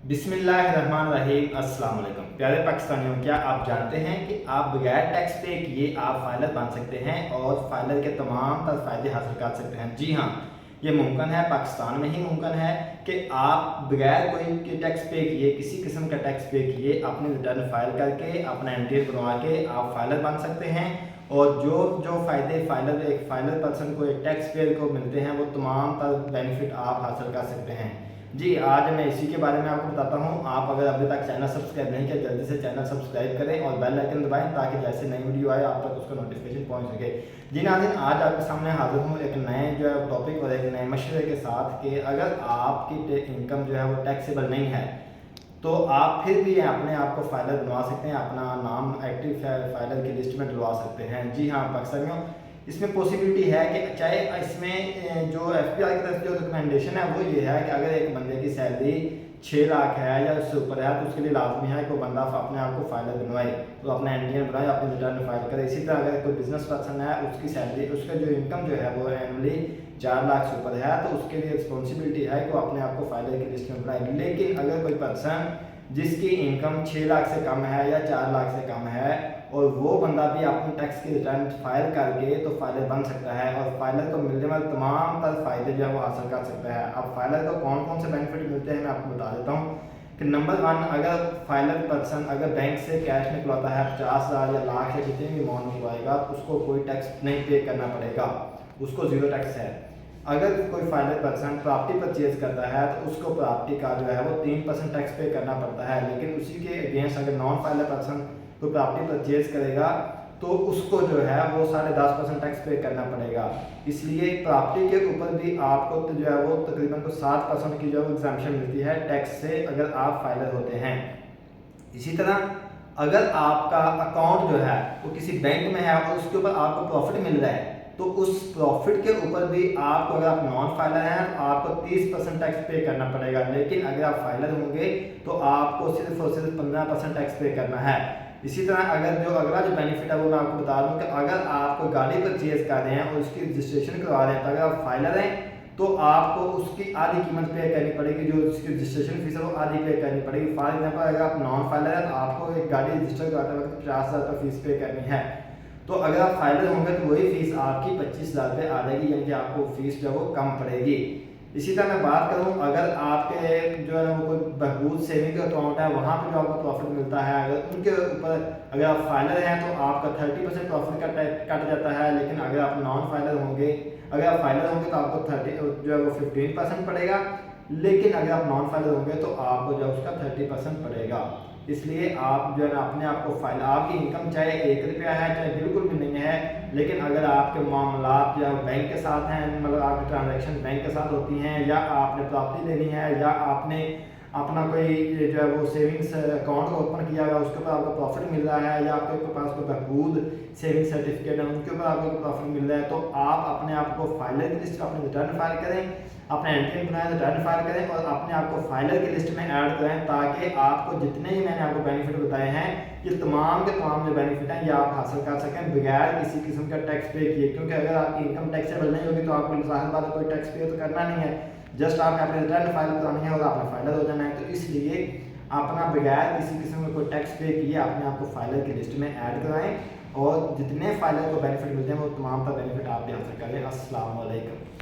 बिस्मिल्लाहिर्रहमानिर्रहीम। अस्सलाम वालेकुम प्यारे पाकिस्तानियों, क्या आप जानते हैं कि आप बगैर टैक्स पे किए आप फाइलर बन सकते हैं और फाइलर के तमाम तर फ़ायदे हासिल कर सकते हैं। जी हाँ, ये मुमकिन है, पाकिस्तान में ही मुमकिन है कि आप बगैर कोई टैक्स पे किए, किसी किस्म का टैक्स पे किए, अपनी रिटर्न फाइल करके अपना एमटीएन बनवा के आप फाइलर बन सकते हैं। और जो जो फ़ायदे एक फाइलर पर्सन को, एक टैक्स पेयर को मिलते हैं, वो तमाम तर बेनिफिट आप हासिल कर सकते हैं। जी, आज मैं इसी के बारे में आपको बताता हूँ। आप अगर अभी तक चैनल सब्सक्राइब नहीं किया, जल्दी से चैनल सब्सक्राइब करें और बेल आइकन दबाएं ताकि जैसे नई वीडियो आए आप तक उसका नोटिफिकेशन पहुँच सके। जी नाज़रीन, आज आपके सामने हाजिर हूँ एक नए जो है टॉपिक और एक नए मशवरे के साथ कि अगर आपकी इनकम जो है वो टैक्सेबल नहीं है तो आप फिर भी अपने आप को फाइलर बनवा सकते हैं, अपना नाम एक्टिव फाइलर की लिस्ट में डलवा सकते हैं। जी हाँ पाकिस्तानियों, इसमें पॉसिबिलिटी है कि चाहे इसमें जो एफबीआई की तरफ जो रिकमेंडेशन है वो ये है कि अगर एक बंदे की सैलरी 6 लाख है या उससे ऊपर है तो उसके लिए लाजमी है कि वो बंदा अपने आप को फाइलर बनवाए, तो अपना एनटीएन बनाए, अपनी रिटर्न फाइल करे। इसी तरह अगर कोई बिजनेस पर्सन है, उसकी सैलरी, उसका जो इनकम जो है वो एनुअली 4 लाख से ऊपर है, तो उसके लिए रिस्पॉन्सिबिलिटी है कि वो अपने आप को फाइलर की लिस्ट में बनाए। लेकिन अगर कोई पर्सन जिसकी इनकम 6 लाख से कम है या 4 लाख से कम है और वो बंदा भी अपनी टैक्स की रिटर्न फाइल करके तो फाइलर बन सकता है और फाइलर को मिलने वाले तमाम तर फायदे जो है वो हासिल कर सकता है। अब फाइलर को कौन कौन से बेनिफिट मिलते हैं मैं आपको बता देता हूँ कि नंबर 1, अगर फाइलर पर्सन अगर बैंक से कैश निकलवाता है 50,000 या लाख या जितने भी अमाउंट निकलवाएगा तो उसको कोई टैक्स नहीं पे करना पड़ेगा, उसको ज़ीरो टैक्स है। अगर कोई फाइनल पर्सन प्रॉपर्टी परचेज करता है तो उसको प्रॉपर्टी का जो है वो 3% टैक्स पे करना पड़ता है। लेकिन उसी के अगेंस्ट अगर नॉन फाइनल पर्सन कोई प्रॉपर्टी परचेज करेगा तो उसको जो है वो 10.5% टैक्स पे करना पड़ेगा। इसलिए प्रॉपर्टी के ऊपर भी आपको तो जो है वो तकरीबन को 7% की जो है एग्जम्पशन मिलती है टैक्स से, अगर आप फाइलर होते हैं। इसी तरह अगर आपका अकाउंट जो है वो किसी बैंक में है और उसके ऊपर आपको प्रॉफिट मिल रहा है तो उस प्रॉफिट के ऊपर भी आपको, अगर आप नॉन फाइलर हैं तो आपको 30% टैक्स पे करना पड़ेगा। लेकिन अगर आप फाइलर होंगे तो आपको सिर्फ और सिर्फ 15% टैक्स पे करना है। इसी तरह अगला जो बेनिफिट है वो मैं आपको बता दूं कि अगर आप कोई गाड़ी परचेज कर रहे हैं और उसकी रजिस्ट्रेशन करवा रहे हैं तो अगर आप फाइलर हैं तो आपको उसकी आधी कीमत पे करनी पड़ेगी, जो उसकी रजिस्ट्रेशन फीस है वो आधी पे करनी पड़ेगी। फॉर एग्जाम्पल अगर आप नॉन फाइलर है तो आपको एक गाड़ी रजिस्टर कराते वक्त 50,000 रुपये फीस पे करनी है, तो अगर आप फाइलर होंगे तो वही फीस आपकी 25,000 रुपये आ जाएगी, यानी कि आपको फीस जो है वो कम पड़ेगी। इसी तरह मैं बात करूं, अगर आपके जो है वो कोई बहबूद सेविंग अकाउंट है वहाँ पे जो आपको प्रॉफिट मिलता है, अगर उनके ऊपर अगर आप फाइलर हैं तो आपका 30% प्रॉफिट कट जाता है। लेकिन अगर आप नॉन फाइलर होंगे, अगर आप फाइलर होंगे तो आपको 30 जो है वो 15% पड़ेगा। लेकिन अगर आप नॉन फाइलर होंगे तो आपको जो उसका 30% पड़ेगा। इसलिए आप जो है ना अपने आप को फाइल, आपकी इनकम चाहे 1 रुपया है चाहे बिल्कुल भी नहीं है, लेकिन अगर आपके मामलात या बैंक के साथ हैं, मतलब आपकी ट्रांजैक्शन बैंक के साथ होती हैं, या आपने प्रॉपर्टी लेनी है, या आपने अपना कोई जो है वो सेविंग्स अकाउंट ओपन किया हुआ उसके ऊपर आपको प्रॉफिट मिल रहा है, या आपके पास कोई बहबूद सेविंग सर्टिफिकेट है उनके ऊपर आपको प्रॉफिट मिल रहा है, तो आप अपने आप को फाइलर की लिस्ट में अपनी रिटर्न फाइल करें, अपना एनटीएन बनाएं, रिटर्न फाइल करें और अपने आप को फाइलर की लिस्ट में ऐड करें, ताकि आपको जितने ही मैंने आपको बेनिफिट बताए हैं ये तमाम के तमाम जो बेनिफिट हैं ये आप हासिल कर सकें बगैर किसी किस्म का टैक्स पे किए। क्योंकि अगर आपकी इनकम टैक्सेबल नहीं होगी तो आपको ज़ाहिर बात है कोई टैक्स पे तो करना नहीं है, जस्ट आपने अपने रिटर्न फाइल करानी है और आपने फाइलर हो जाना है। तो इसलिए अपना बगैर किसी किस्म का कोई टैक्स पे किए अपने आप को फाइलर की लिस्ट में ऐड कराएं और जितने फाइलर को बेनिफिट मिलते हैं वो तमाम का बेनिफिट आप भी हासिल करें। अस्सलाम वालेकुम।